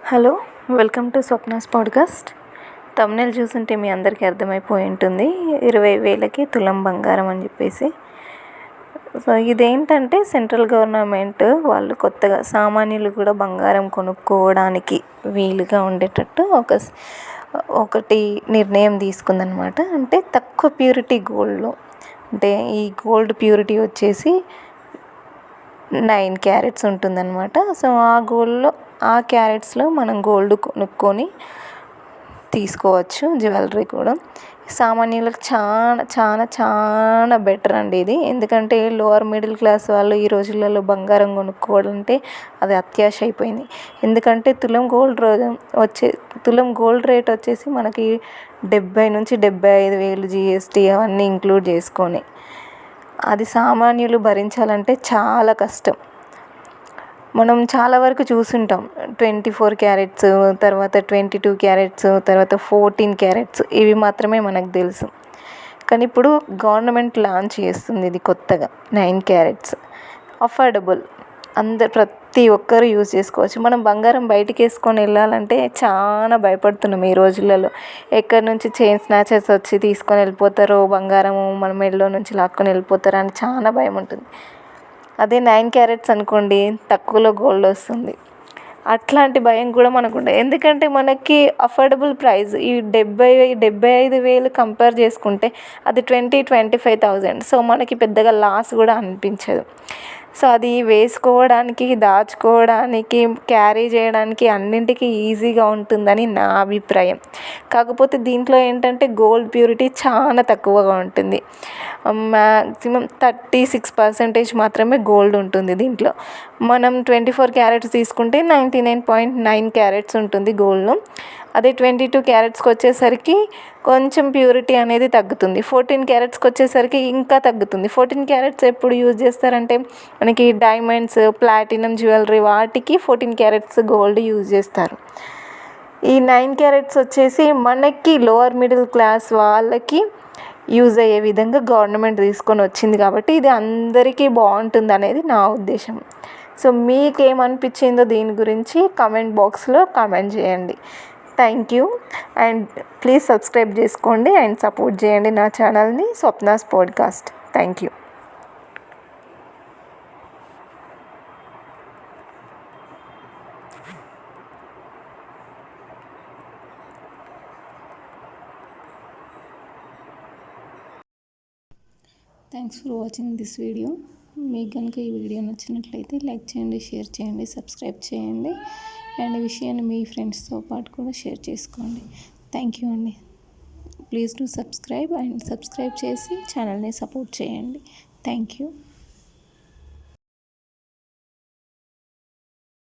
Hello, welcome to Swapna's podcast. Thumbnail చూస్తుంటే మీ అందరికీ అర్థమైపోయి ఉంటుంది, 20,000కి తులం బంగారం అని చెప్పేసి. సో ఇదేంటంటే సెంట్రల్ గవర్నమెంట్ వాళ్ళు కొత్తగా సామాన్యులు కూడా బంగారం కొనుక్కోవడానికి వీలుగా ఉండేటట్టు ఒకటి నిర్ణయం తీసుకుందనమాట. అంటే తక్కువ ప్యూరిటీ గోల్డ్లో, అంటే ఈ గోల్డ్ ప్యూరిటీ వచ్చేసి 9 క్యారెట్స్ ఉంటుందన్నమాట. సో ఆ క్యారెట్స్లో మనం గోల్డ్ కొనుక్కొని తీసుకోవచ్చు. జ్యువెలరీ కూడా సామాన్యులకు చాలా చాలా చాలా బెటర్ అండి ఇది. ఎందుకంటే లోవర్ మిడిల్ క్లాస్ వాళ్ళు ఈ రోజులలో బంగారం కొనుక్కోవడం అంటే అది అత్యాశ అయిపోయింది. ఎందుకంటే తులం గోల్డ్ రేట్ వచ్చేసి మనకి 70,000 నుంచి 75,000 GST అవన్నీ ఇంక్లూడ్ చేసుకొని, అది సామాన్యులు భరించాలంటే చాలా కష్టం. మనం చాలా వరకు చూసుంటాం 24 క్యారెట్స్, తర్వాత 22 క్యారెట్స్, తర్వాత 14 క్యారెట్స్, ఇవి మాత్రమే మనకు తెలుసు. కానీ ఇప్పుడు గవర్నమెంట్ లాంచ్ చేస్తుంది ఇది కొత్తగా 9 క్యారెట్స్. అఫోర్డబుల్, ప్రతి ఒక్కరు యూజ్ చేసుకోవచ్చు. మనం బంగారం బయటికి వేసుకొని వెళ్ళాలంటే చాలా భయపడుతున్నాం ఈ రోజులలో. ఎక్కడి నుంచి చైన్ స్నాచర్స్ వచ్చి తీసుకొని వెళ్ళిపోతారో, బంగారము మన మెడలో నుంచి లాక్కొని వెళ్ళిపోతారో అని చాలా భయం ఉంటుంది. అదే 9 క్యారెట్స్ అనుకోండి, తక్కువలో గోల్డ్ వస్తుంది. అట్లాంటి భయం కూడా మనకు ఉండదు. ఎందుకంటే మనకి అఫోర్డబుల్ ప్రైస్ ఈ 75,000 కంపేర్ చేసుకుంటే అది 25,000. సో మనకి పెద్దగా లాస్ కూడా అనిపించదు. సో అది వేసుకోవడానికి, దాచుకోవడానికి, క్యారీ చేయడానికి అన్నింటికీ ఈజీగా ఉంటుందని నా అభిప్రాయం. కాకపోతే దీంట్లో ఏంటంటే గోల్డ్ ప్యూరిటీ చాలా తక్కువగా ఉంటుంది. మ్యాక్సిమం 36% మాత్రమే గోల్డ్ ఉంటుంది దీంట్లో. మనం 24 క్యారెట్స్ తీసుకుంటే 99.9 క్యారెట్స్ ఉంటుంది గోల్డ్. అదే 22 క్యారెట్స్కి వచ్చేసరికి కొంచెం ప్యూరిటీ అనేది తగ్గుతుంది. 14 క్యారెట్స్కి వచ్చేసరికి ఇంకా తగ్గుతుంది. 14 క్యారెట్స్ ఎప్పుడు యూజ్ చేస్తారంటే మనకి డైమండ్స్, ప్లాటినం జ్యువెలరీ వాటికి 14 క్యారెట్స్ గోల్డ్ యూజ్ చేస్తారు. ఈ 9 క్యారెట్స్ వచ్చేసి మనకి లోవర్ మిడిల్ క్లాస్ వాళ్ళకి యూజ్ అయ్యే విధంగా గవర్నమెంట్ తీసుకొని వచ్చింది కాబట్టి ఇది అందరికీ బాగుంటుంది అనేది నా ఉద్దేశం. సో మీకేమనిపించిందో దీని గురించి కామెంట్ బాక్స్లో కామెంట్ చేయండి. Thank you. And please subscribe చేసుకోండి అండ్ సపోర్ట్ చేయండి నా ఛానల్ని, Swapna's podcast. Thank you. Thanks for watching this video. మీకు కనుక ఈ వీడియో నచ్చినట్లయితే లైక్ చేయండి, షేర్ చేయండి, సబ్స్క్రైబ్ చేయండి. అండ్ ఈ విషయాన్ని మీ ఫ్రెండ్స్తో పాటు కూడా షేర్ చేసుకోండి. థ్యాంక్ యూ అండి. ప్లీజ్ డూ సబ్స్క్రైబ్ చేసి ఛానల్ని సపోర్ట్ చేయండి. Thank you.